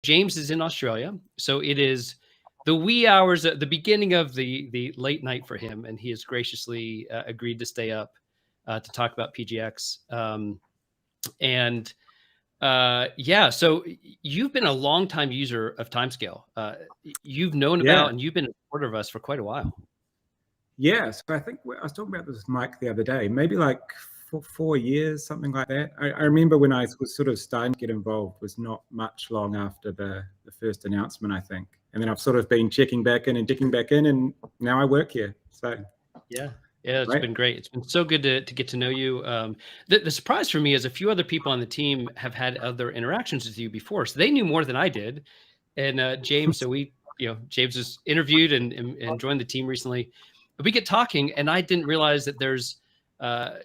James is in Australia, so it is the wee hours at the beginning of the late night for him, and he has graciously agreed to stay up to talk about PGX. Yeah, so you've been a longtime user of Timescale. You've known about and you've been a supporter of us for quite a while. Yeah, so I think I was talking about this with Mike the other day, maybe like 4 years, something like that. I remember when I was sort of starting to get involved was not much long after the first announcement, I think. And then I've sort of been checking back in and digging back in, and now I work here. So yeah, it's been great. It's been so good to get to know you. The surprise for me is a few other people on the team have had other interactions with you before, so they knew more than I did. And James, so James was interviewed and joined the team recently. We get talking, and I didn't realize that there's,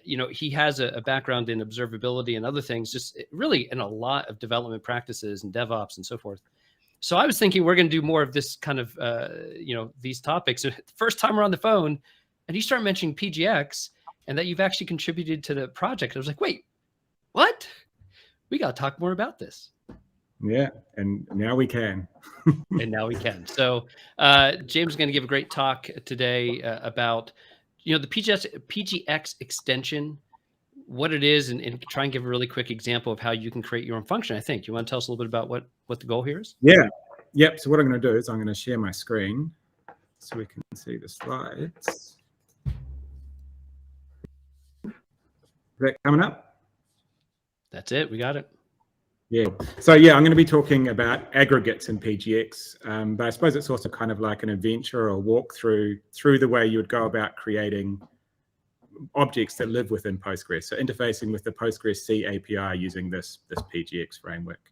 he has a background in observability and other things, just really in a lot of development practices and DevOps and so forth. So I was thinking we're going to do more of this kind of, these topics. So the first time we're on the phone, and you start mentioning PGX and that you've actually contributed to the project. I was like, wait, what? We got to talk more about this. Yeah, and now we can. And now we can. So James is going to give a great talk today about, the PGX extension, what it is, and try and give a really quick example of how you can create your own function. I think you want to tell us a little bit about what the goal here is? Yeah. Yep. So what I'm going to do is I'm going to share my screen so we can see the slides. Is that coming up? That's it. We got it. Yeah. So yeah, I'm going to be talking about aggregates in PGX, but I suppose it's also kind of like an adventure or walkthrough through the way you would go about creating objects that live within Postgres. So interfacing with the PostgreSQL API using this PGX framework.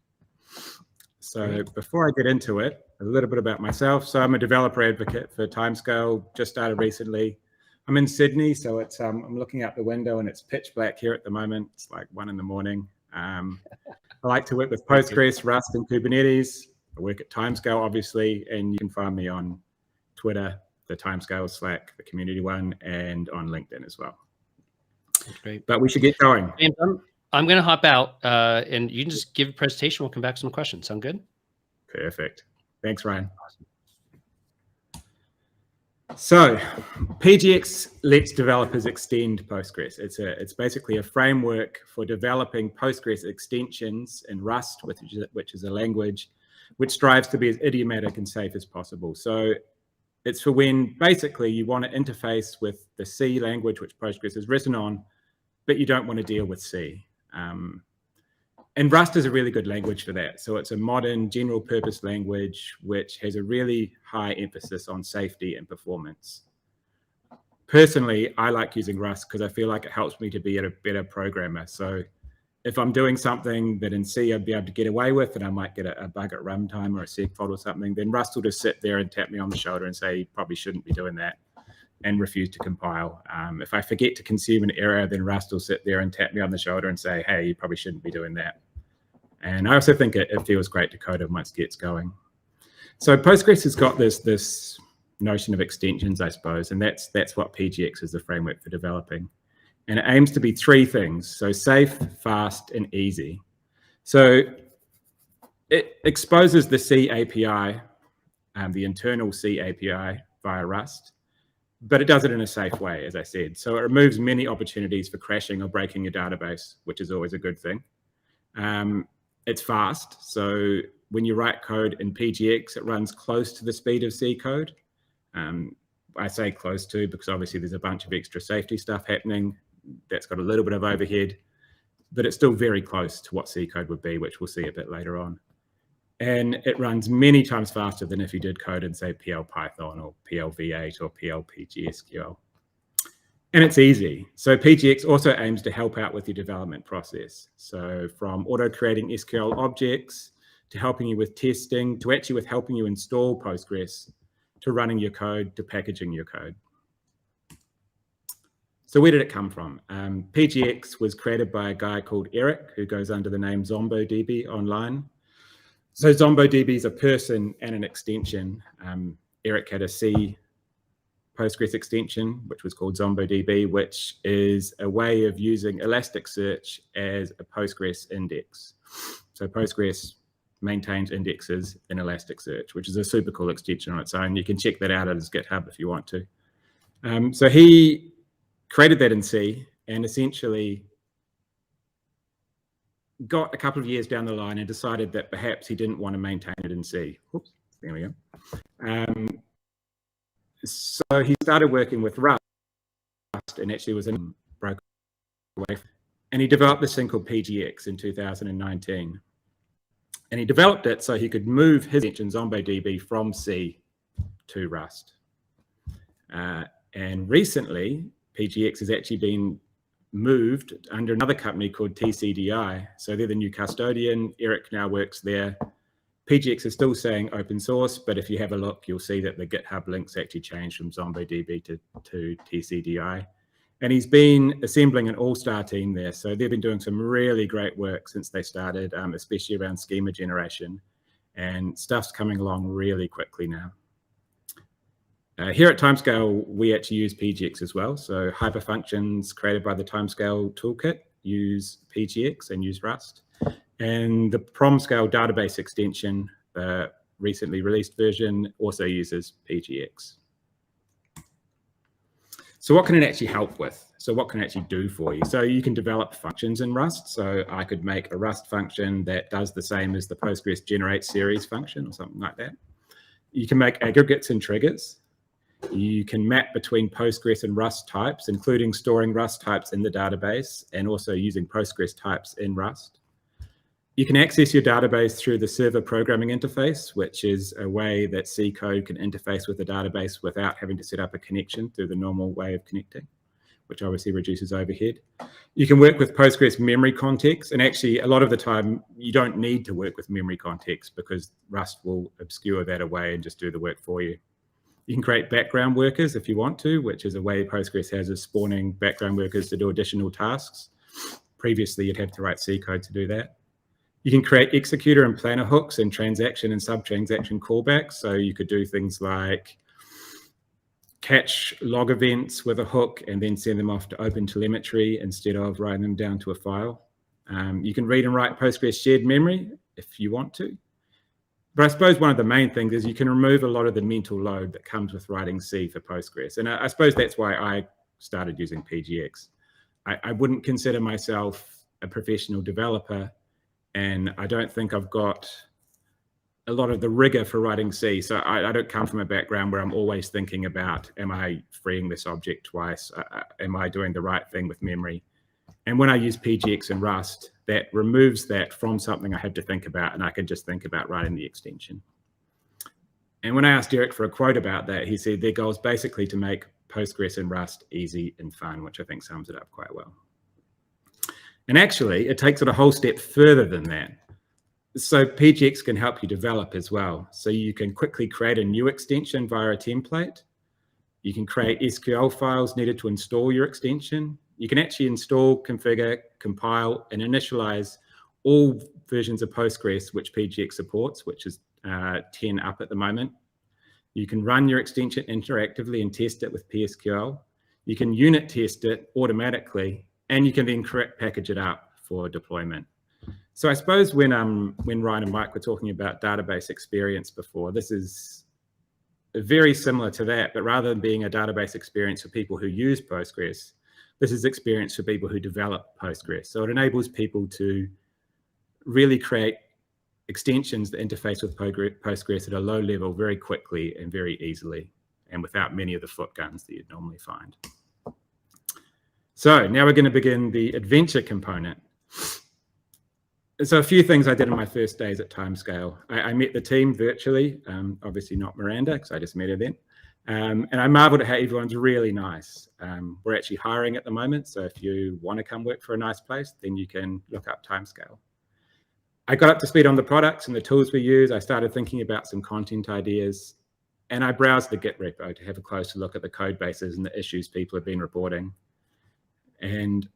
So before I get into it, a little bit about myself. So I'm a developer advocate for Timescale, just started recently. I'm in Sydney, so it's I'm looking out the window and it's pitch black here at the moment. It's like 1 in the morning. I like to work with Postgres, Rust, and Kubernetes. I work at Timescale, obviously, and you can find me on Twitter, the Timescale, Slack, the community one, and on LinkedIn as well. That's great. But we should get going. And I'm going to hop out, and you can just give a presentation. We'll come back to some questions. Sound good? Perfect. Thanks, Ryan. Awesome. So PGX lets developers extend Postgres. It's basically a framework for developing Postgres extensions in Rust, which is a language which strives to be as idiomatic and safe as possible. So it's for when basically you want to interface with the C language, which Postgres is written on, but you don't want to deal with C. And Rust is a really good language for that. So it's a modern general purpose language, which has a really high emphasis on safety and performance. Personally, I like using Rust because I feel like it helps me to be a better programmer. So if I'm doing something that in C I'd be able to get away with, and I might get a bug at runtime or a seg fault or something, then Rust will just sit there and tap me on the shoulder and say, you probably shouldn't be doing that, and refuse to compile. If I forget to consume an error, then Rust will sit there and tap me on the shoulder and say, hey, you probably shouldn't be doing that. And I also think it feels great to code it once it gets going. So Postgres has got this notion of extensions, I suppose, and that's what PGX is, the framework for developing. And it aims to be 3 things: so safe, fast, and easy. So it exposes the C API, the internal C API via Rust, but it does it in a safe way, as I said. So it removes many opportunities for crashing or breaking your database, which is always a good thing. It's fast. So when you write code in PGX, it runs close to the speed of C code. I say close to because obviously there's a bunch of extra safety stuff happening that's got a little bit of overhead, but it's still very close to what C code would be, which we'll see a bit later on. And it runs many times faster than if you did code in, say, PL Python or PL V8 or PL PGSQL. And it's easy. So PGX also aims to help out with your development process. So from auto-creating SQL objects to helping you with testing, to actually with helping you install Postgres, to running your code, to packaging your code. So where did it come from? PGX was created by a guy called Eric, who goes under the name ZomboDB online. So ZomboDB is a person and an extension. Eric had a C Postgres extension, which was called ZomboDB, which is a way of using Elasticsearch as a Postgres index. So Postgres maintains indexes in Elasticsearch, which is a super cool extension on its own. You can check that out at his GitHub if you want to. So he created that in C and essentially got a couple of years down the line and decided that perhaps he didn't want to maintain it in C. Oops, there we go. So he started working with Rust and actually was in broke away. And he developed this thing called PGX in 2019. And he developed it so he could move his extension ZomboDB from C to Rust. And recently, PGX has actually been moved under another company called TCDI. So they're the new custodian. Eric now works there. PGX is still saying open source, but if you have a look, you'll see that the GitHub links actually changed from ZomboDB to TCDI. And he's been assembling an all-star team there. So they've been doing some really great work since they started, especially around schema generation. And stuff's coming along really quickly now. Here at Timescale, we actually use PGX as well. So hyperfunctions created by the Timescale toolkit use PGX and use Rust. And the Promscale database extension, recently released version, also uses PGX. So what can it actually help with? So what can it actually do for you? So you can develop functions in Rust. So I could make a Rust function that does the same as the Postgres generate series function or something like that. You can make aggregates and triggers. You can map between Postgres and Rust types, including storing Rust types in the database and also using Postgres types in Rust. You can access your database through the server programming interface, which is a way that C code can interface with the database without having to set up a connection through the normal way of connecting, which obviously reduces overhead. You can work with Postgres memory context, and actually a lot of the time you don't need to work with memory context because Rust will obscure that away and just do the work for you. You can create background workers if you want to, which is a way Postgres has of spawning background workers to do additional tasks. Previously, you'd have to write C code to do that. You can create executor and planner hooks and transaction and sub-transaction callbacks. So you could do things like catch log events with a hook and then send them off to open telemetry instead of writing them down to a file. You can read and write Postgres shared memory if you want to. But I suppose one of the main things is you can remove a lot of the mental load that comes with writing C for Postgres. And I suppose that's why I started using PGX. I wouldn't consider myself a professional developer, and I don't think I've got a lot of the rigor for writing C. So I don't come from a background where I'm always thinking about, am I freeing this object twice? Am I doing the right thing with memory? And when I use PGX and Rust, that removes that from something I have to think about, and I can just think about writing the extension. And when I asked Eric for a quote about that, he said their goal is basically to make Postgres and Rust easy and fun, which I think sums it up quite well. And actually, it takes it a whole step further than that. So PGX can help you develop as well. So you can quickly create a new extension via a template. You can create SQL files needed to install your extension. You can actually install, configure, compile, and initialize all versions of Postgres which PGX supports, which is 10 up at the moment. You can run your extension interactively and test it with PSQL. You can unit test it automatically, and you can then package it up for deployment. So I suppose when Ryan and Mike were talking about database experience before, this is very similar to that, but rather than being a database experience for people who use Postgres, this is experience for people who develop Postgres. So it enables people to really create extensions that interface with Postgres at a low level very quickly and very easily, and without many of the foot guns that you'd normally find. So now we're going to begin the adventure component. So a few things I did in my first days at Timescale. I met the team virtually, obviously not Miranda, because I just met her then. And I marveled at how everyone's really nice. We're actually hiring at the moment, so if you want to come work for a nice place, then you can look up Timescale. I got up to speed on the products and the tools we use. I started thinking about some content ideas, and I browsed the Git repo to have a closer look at the code bases and the issues people have been reporting. And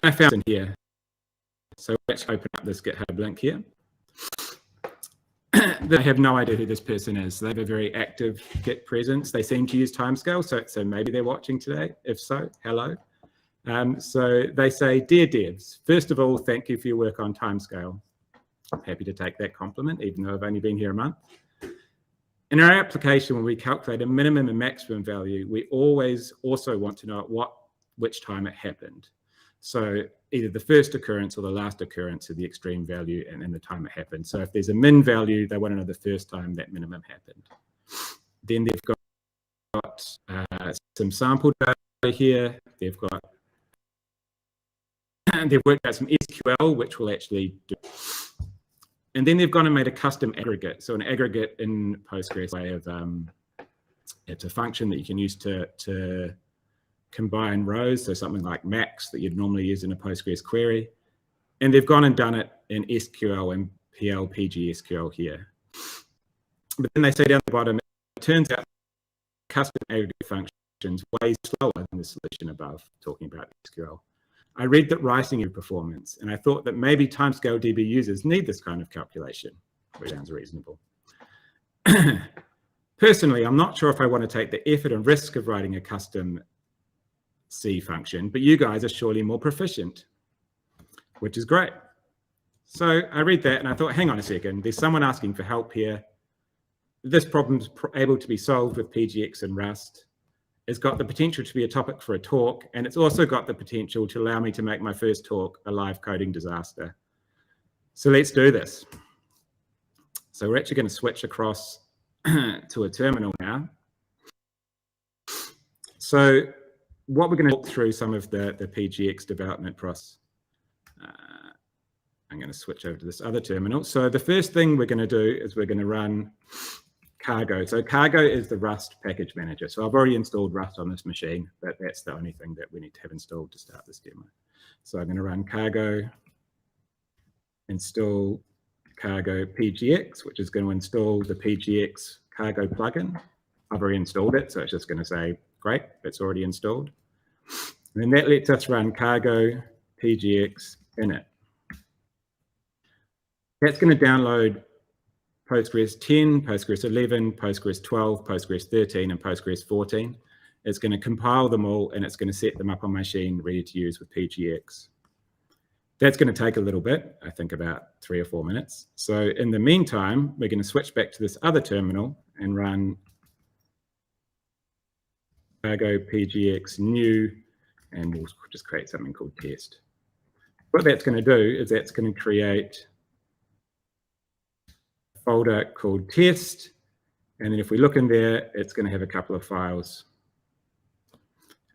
I found in here. So let's open up this GitHub link here. I have no idea who this person is. They have a very active Git presence. They seem to use Timescale, so maybe they're watching today. If so, hello. So they say, dear devs, first of all, thank you for your work on timescale. I'm happy to take that compliment, even though I've only been here a month. In our application, when we calculate a minimum and maximum value, we always also want to know at which time it happened. So either the first occurrence or the last occurrence of the extreme value and the time it happened. So if there's a min value, they want to know the first time that minimum happened. Then they've got some sample data here. They've worked out some SQL, which will actually do. And then they've gone and made a custom aggregate. So an aggregate in Postgres way of, it's a function that you can use to combine rows. So something like max that you'd normally use in a Postgres query. And they've gone and done it in SQL and PGSQL here. But then they say down the bottom, it turns out custom aggregate functions way slower than the solution above, talking about SQL. I read that writing is performance, and I thought that maybe TimescaleDB users need this kind of calculation, which sounds reasonable. Personally, I'm not sure if I want to take the effort and risk of writing a custom C function, but you guys are surely more proficient, which is great. So I read that and I thought, hang on a second, there's someone asking for help here. This problem's able to be solved with PGX and Rust. It's got the potential to be a topic for a talk, and it's also got the potential to allow me to make my first talk a live coding disaster. So let's do this. So we're actually going to switch across to a terminal now. So what we're going to talk through some of the PGX development process. I'm going to switch over to this other terminal. So the first thing we're going to do is we're going to run Cargo. So Cargo is the Rust package manager. So I've already installed Rust on this machine, but that's the only thing that we need to have installed to start this demo. So I'm going to run Cargo, install Cargo PGX, which is going to install the PGX Cargo plugin. I've already installed it, so it's just going to say, great, it's already installed. And then that lets us run Cargo PGX init. That's going to download Postgres 10, Postgres 11, Postgres 12, Postgres 13, and Postgres 14. It's going to compile them all, and it's going to set them up on my machine ready to use with PGX. That's going to take a little bit, I think about 3 or 4 minutes. So in the meantime, we're going to switch back to this other terminal and run Cargo PGX new, and we'll just create something called test. What that's going to do is that's going to create folder called test, and then if we look in there, it's going to have a couple of files.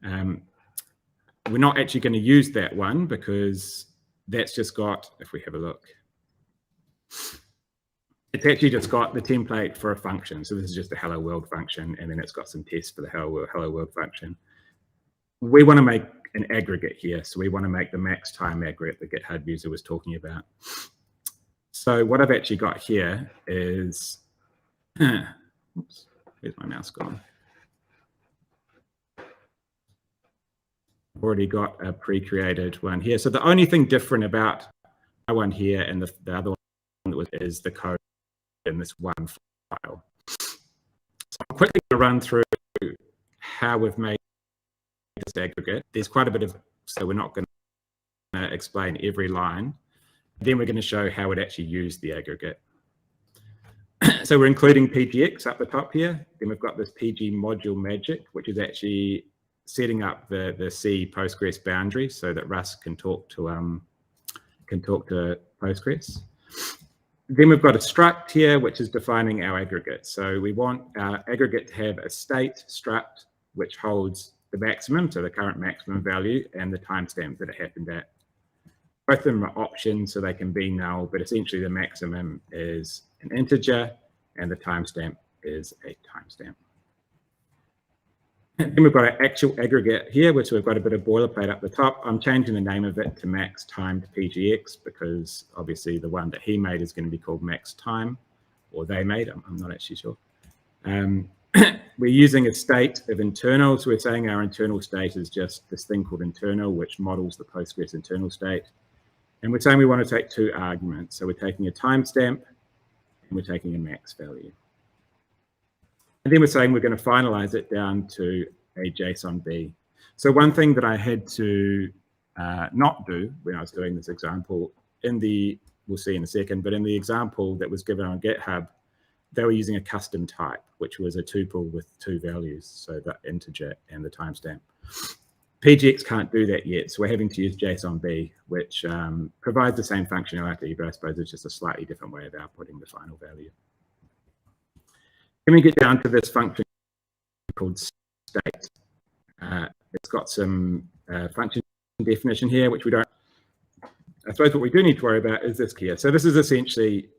We're not actually going to use that one because that's just got, if we have a look, it's actually just got the template for a function. So this is just a hello world function, and then it's got some tests for the hello world function. We want to make an aggregate here, so we want to make the max time aggregate the GitHub user was talking about. So what I've actually got here is, oops, where's my mouse gone? Already got a pre-created one here. So the only thing different about my one here and the other one is the code in this one file. So I'm quickly going to run through how we've made this aggregate. There's quite a bit of, so we're not going to explain every line. Then we're going to show how it actually used the aggregate. So we're including PGX up the top here. Then we've got this PG module magic, which is actually setting up the C Postgres boundary so that Rust can talk to Postgres. Then we've got a struct here, which is defining our aggregate. So we want our aggregate to have a state struct, which holds the maximum, so the current maximum value, and the timestamp that it happened at. Both of them are options, so they can be null, but essentially the maximum is an integer and the timestamp is a timestamp. Then we've got our actual aggregate here, which we've got a bit of boilerplate up the top. I'm changing the name of it to max timed PGX because obviously the one that he made is going to be called max time, or they made, I'm not actually sure. We're using a state of internal, so we're saying our internal state is just this thing called internal, which models the Postgres internal state. And we're saying we want to take 2 arguments. So we're taking a timestamp and we're taking a max value. And then we're saying we're going to finalize it down to a JSON B. So one thing that I had to not do when I was doing this example, we'll see in a second, but in the example that was given on GitHub, they were using a custom type, which was a tuple with 2 values, so the integer and the timestamp. PGX can't do that yet, so we're having to use 𝗔𝗯nci𝘂𝗁, which provides the same functionality, but I suppose it's just a slightly different way of outputting the final value. Then we get down to this function called state. It's got some function definition here, which we don't. I suppose what we do need to worry about is this here. So this is essentially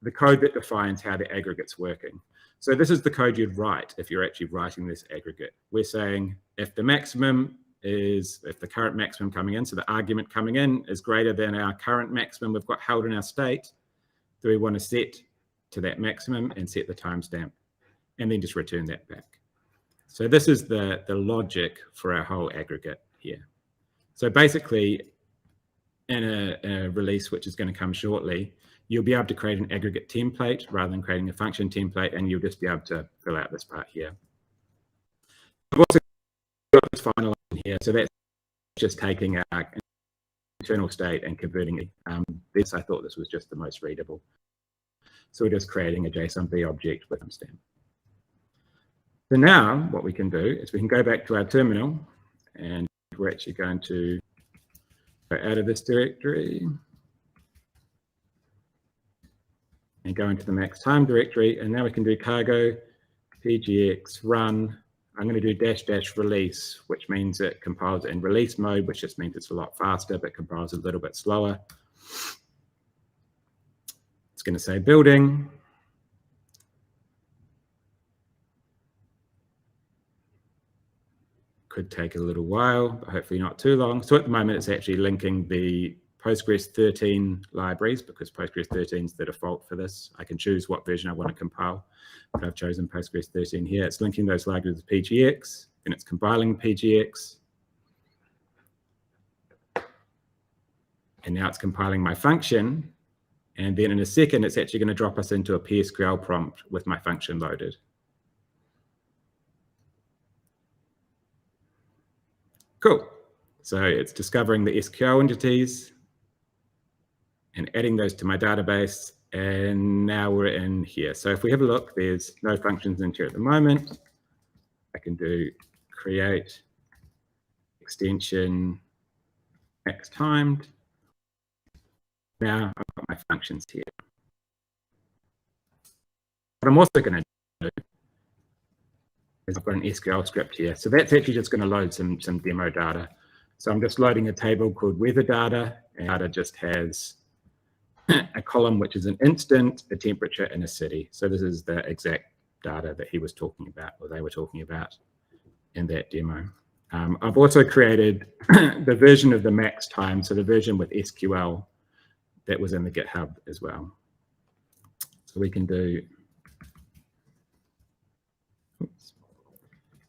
the code that defines how the aggregate's working. So this is the code you'd write if you're actually writing this aggregate. We're saying if the current maximum coming in, so the argument coming in is greater than our current maximum we've got held in our state, do we want to set to that maximum and set the timestamp and then just return that back. So this is the logic for our whole aggregate here. So basically, in a release which is going to come shortly, you'll be able to create an aggregate template rather than creating a function template, and you'll just be able to fill out this part here. I've also got this final line here, so that's just taking our internal state and converting it. I thought this was just the most readable. So we're just creating a JSONB object with timestamp. So now what we can do is we can go back to our terminal, and we're actually going to go out of this directory and go into the max time directory, and now we can do cargo PGX run. I'm going to do -- release, which means it compiles in release mode, which just means it's a lot faster, but compiles a little bit slower. It's going to say building. Could take a little while, but hopefully not too long. So at the moment, it's actually linking the Postgres 13 libraries, because Postgres 13 is the default for this. I can choose what version I want to compile, but I've chosen Postgres 13 here. It's linking those libraries with PGX, and it's compiling PGX. And now it's compiling my function. And then in a second, it's actually going to drop us into a PSQL prompt with my function loaded. Cool. So it's discovering the SQL entities and adding those to my database. And now we're in here. So if we have a look, there's no functions in here at the moment. I can do create extension max timed. Now I've got my functions here. What I'm also going to do is I've got an SQL script here. So that's actually just going to load some demo data. So I'm just loading a table called weather data, and data just has a column which is an instant, a temperature, and a city. So this is the exact data that he was talking about, or they were talking about in that demo. I've also created the version of the max time, so the version with SQL that was in the GitHub as well. So we can do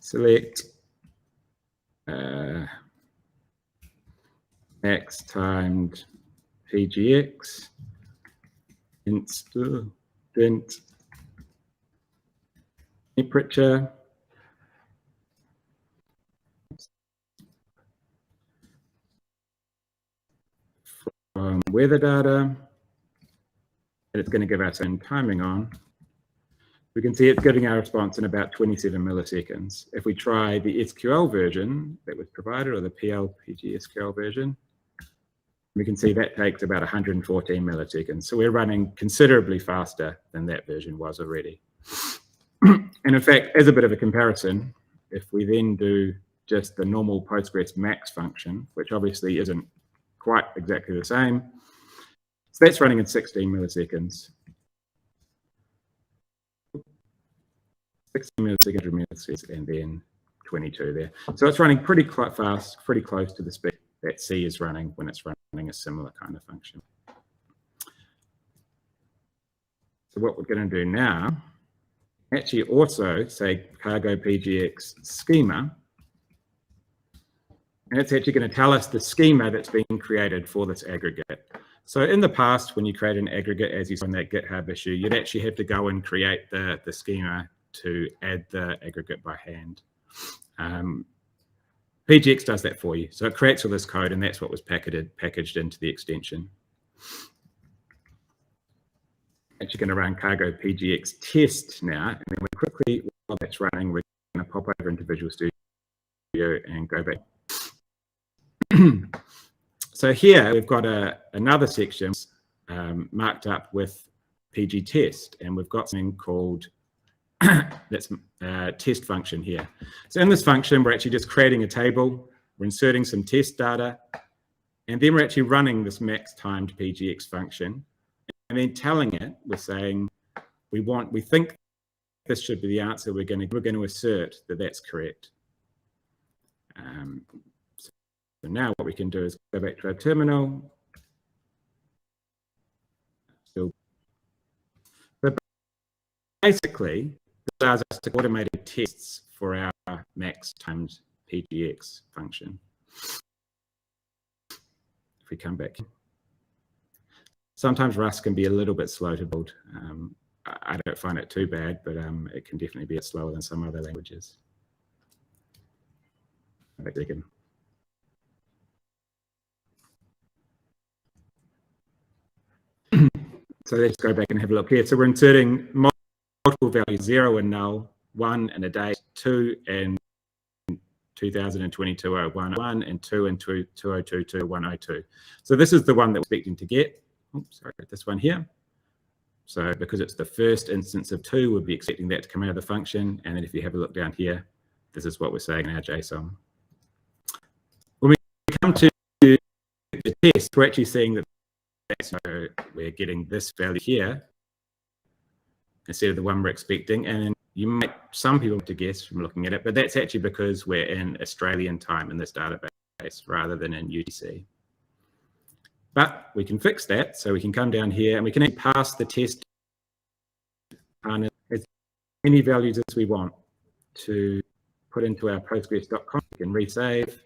select max timed PGX instant temperature from weather data, and it's going to give us some timing on. We can see it's giving our response in about 27 milliseconds. If we try the SQL version that was provided, or the PGSQL version, we can see that takes about 114 milliseconds. So we're running considerably faster than that version was already. And in fact, as a bit of a comparison, if we then do just the normal Postgres max function, which obviously isn't quite exactly the same, so that's running in 16 milliseconds. 16 milliseconds, and then 22 there. So it's running pretty fast, pretty close to the speed that C is running when it's running a similar kind of function. So what we're going to do now, actually also say cargo PGX schema, and it's actually going to tell us the schema that's being created for this aggregate. So in the past, when you create an aggregate, as you saw in that GitHub issue, you'd actually have to go and create the schema to add the aggregate by hand. PGX does that for you. So it creates all this code, and that's what was packaged into the extension. Actually going to run cargo PGX test now, and then we quickly, while that's running, we're going to pop over into Visual Studio and go back. So here we've got another section marked up with PG test, and we've got something called that's test function here. So in this function, we're actually just creating a table, we're inserting some test data, and then we're actually running this max timed PGX function, and then telling it, we're saying we think this should be the answer. We're going to assert that that's correct. So now what we can do is go back to our terminal. So basically, this allows us to automate tests for our max times PGX function. If we come back, sometimes Rust can be a little bit slow to build. I don't find it too bad, but it can definitely be a bit slower than some other languages. So let's go back and have a look here. So we're inserting multiple values, 0 and null, 1 and a date, 2 and 2022 0101, and 2 and 2022 102. So this is the one that we're expecting to get. Oops, sorry, this one here. So because it's the first instance of 2, we'll be expecting that to come out of the function. And then if you have a look down here, this is what we're saying in our JSON. When we come to the test, we're actually seeing that so we're getting this value here instead of the one we're expecting. And some people to guess from looking at it, but that's actually because we're in Australian time in this database rather than in UTC. But we can fix that. So we can come down here and we can pass the test as many values as we want to put into our postgres.com. We can resave,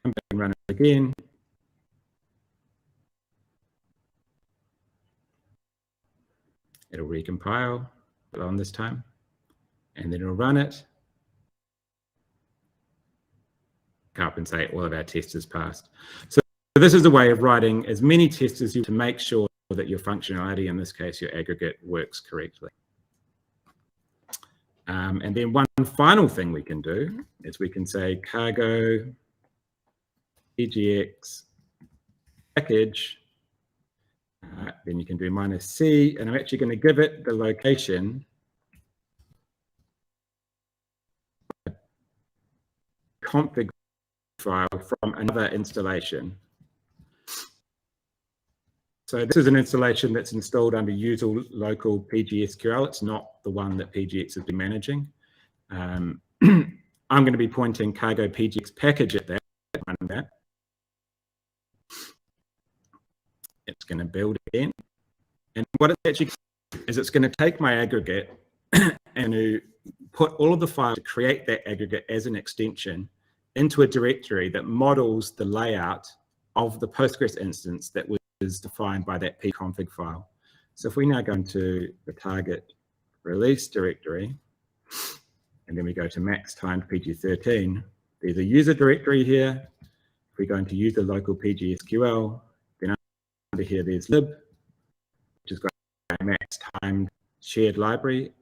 come back and run it again. It'll recompile on this time, and then it'll run it. Up and say all of our tests is passed. So this is a way of writing as many tests as you to make sure that your functionality, in this case your aggregate, works correctly. And then one final thing we can do is we can say cargo PGX package. Then you can do -c, and I'm actually going to give it the location config file from another installation. So this is an installation that's installed under usual local PGSQL. It's not the one that PGX has been managing. I'm going to be pointing cargo PGX package at that, running that. It's going to build again. And what it's actually is it's going to take my aggregate and to put all of the files to create that aggregate as an extension into a directory that models the layout of the Postgres instance that was defined by that pconfig file. So if we now go into the target release directory, and then we go to max timed PG13, there's a user directory here. If we go into user local PGSQL, then under here there's lib, which has got a max timed shared library,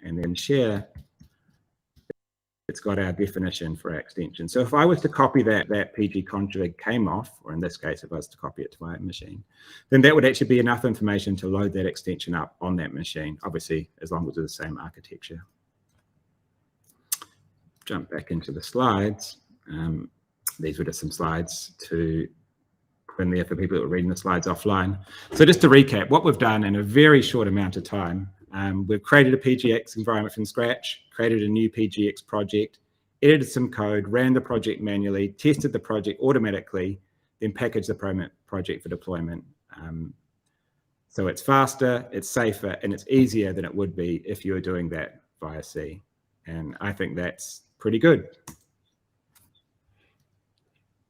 and then share, it's got our definition for our extension. So if I was to copy that pgconfig came off, or in this case, if I was to copy it to my machine, then that would actually be enough information to load that extension up on that machine, obviously, as long as it's the same architecture. Jump back into the slides. These were just some slides to put in there for people that were reading the slides offline. So just to recap, what we've done in a very short amount of time, we've created a PGX environment from scratch, created a new PGX project, edited some code, ran the project manually, tested the project automatically, then packaged the project for deployment. So it's faster, it's safer, and it's easier than it would be if you were doing that via C. And I think that's pretty good.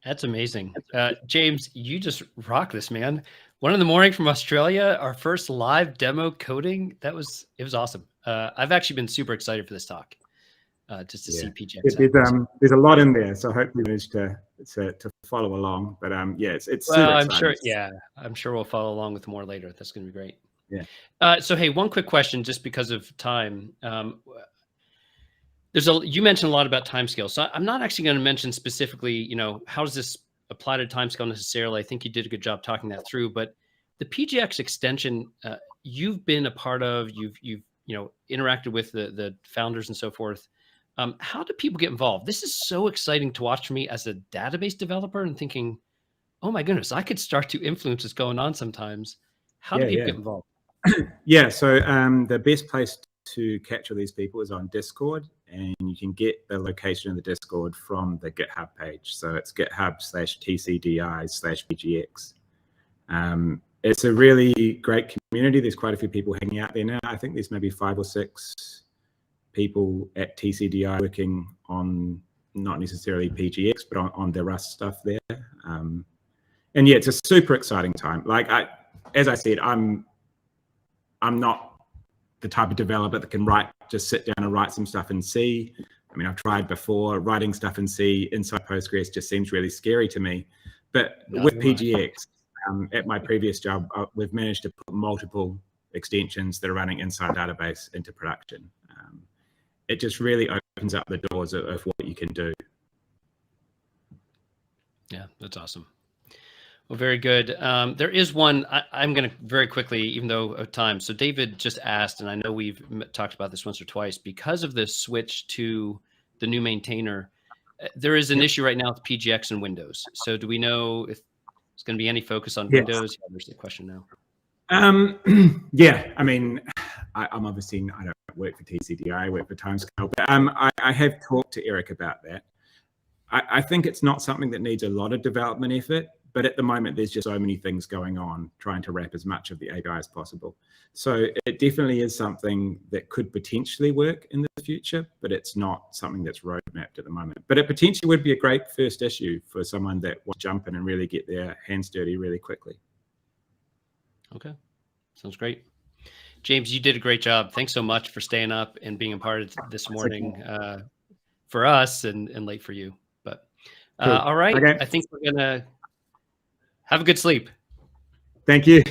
That's amazing. James, you just rock this, man. 1 in the morning from Australia, our first live demo coding. It was awesome. I've actually been super excited for this talk. just to see PGX. There's a lot in there, so hopefully we managed to follow along. But yeah, it's well, super I'm exciting. sure. Yeah, I'm sure we'll follow along with more later. That's going to be great. Yeah. So hey, one quick question, just because of time. You mentioned a lot about timescale, so I'm not actually going to mention specifically, you know, how does this apply to timescale necessarily. I think you did a good job talking that through, but the PGX extension, you've been a part of, you've interacted with the founders and so forth. How do people get involved? This is so exciting to watch for me as a database developer and thinking, oh my goodness, I could start to influence what's going on sometimes. How do people get involved? Yeah, so the best place to capture these people is on Discord, and you can get the location of the Discord from the GitHub page. So it's github/tcdi/pgx. It's a really great community. There's quite a few people hanging out there now. I think there's maybe 5 or 6 people at TCDI working on not necessarily PGX, but on the Rust stuff there. And yeah, it's a super exciting time. Like as I said, I'm not the type of developer that can just sit down and write some stuff in C. I mean, I've tried before. Writing stuff in C inside Postgres just seems really scary to me. But with PGX, at my previous job, we've managed to put multiple extensions that are running inside database into production. It just really opens up the doors of what you can do. Yeah, that's awesome. Well, very good. There is one, I'm going to very quickly, even though of time. So David just asked, and I know we've talked about this once or twice, because of the switch to the new maintainer, there is an issue right now with PGX and Windows. So do we know if there's going to be any focus on Windows? Yeah, there's the question now. Yeah, I mean, I'm obviously, I don't work for TCDI, I work for Timescale, but I have talked to Eric about that. I think it's not something that needs a lot of development effort, but at the moment, there's just so many things going on, trying to wrap as much of the API as possible. So it definitely is something that could potentially work in the future, but it's not something that's roadmapped at the moment. But it potentially would be a great first issue for someone that wants to jump in and really get their hands dirty really quickly. Okay, sounds great. James, you did a great job. Thanks so much for staying up and being a part of this morning for us and late for you. But all right, I think we're going to have a good sleep. Thank you.